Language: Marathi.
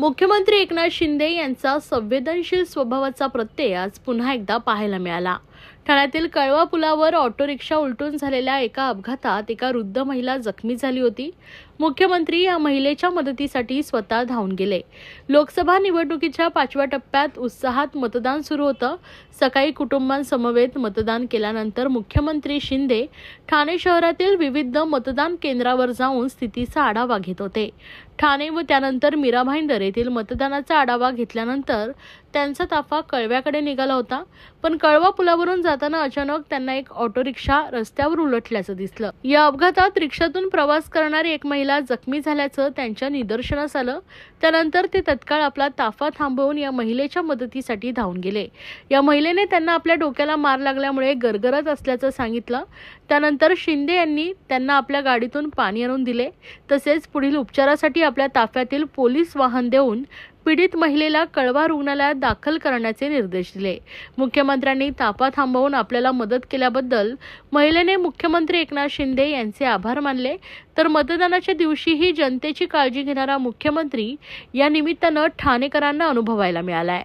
मुख्यमंत्री एकनाथ शिंदे यांचा संवेदनशील स्वभावाचा प्रत्यय आज पुन्हा एकदा पाहायला मिळाला। ठाण्यातील कळवा पुलावर ऑटो रिक्षा उलटून झालेल्या एका अपघातात एका वृद्ध महिला जखमी झाली होती। मुख्यमंत्री या महिलेच्या मदतीसाठी स्वतः धावून गेले। लोकसभा निवडणुकीच्या 5व्या टप्प्यात उत्साहात मतदान सुरू होतं। सकाळी कुटुंबांसमवेत मतदान केल्यानंतर मुख्यमंत्री शिंदे ठाणे शहरातील विविध मतदान केंद्रावर जाऊन स्थितीचा आढावा घेत होते। ठाणे व त्यानंतर मीरा भाईंदर येथील मतदानाचा आढावा घेतल्यानंतर त्यांचा ताफा कळव्याकडे निघाला होता। पण कळवा पुलावरून जाताना अचानक त्यांना एक ऑटो रिक्षा रस्त्यावर उलटल्याचं दिसलं। या अपघातात रिक्षातून प्रवास करणारी एक महिला जखमी झाल्याचं त्यांच्या निदर्शनास आलं। त्यानंतर ते तत्काळ आपला ताफा थांबवून या महिलेच्या मदतीसाठी धावून गेले। या महिलेने त्यांना आपल्या डोक्याला मार लागल्यामुळे गरगरत असल्याचं सांगितलं। त्यानंतर शिंदे यांनी त्यांना आपल्या गाडीतून पाणी आणून दिले, तसेच पुढील उपचारासाठी आपल्या ताफ्यातील पोलीस वाहन देऊन पीडित महिलेला कळवा रुग्णालयात दाखल करण्याचे निर्देश दिले। मुख्यमंत्र्यांनी ताफा थांबवून आपल्याला मदत केल्याबद्दल महिलेने मुख्यमंत्री एकनाथ शिंदे यांचे आभार मानले। तर मतदानाच्या दिवशीही जनतेची काळजी घेणारा मुख्यमंत्री या निमित्तानं ठाणेकरांना अनुभवायला मिळालाय।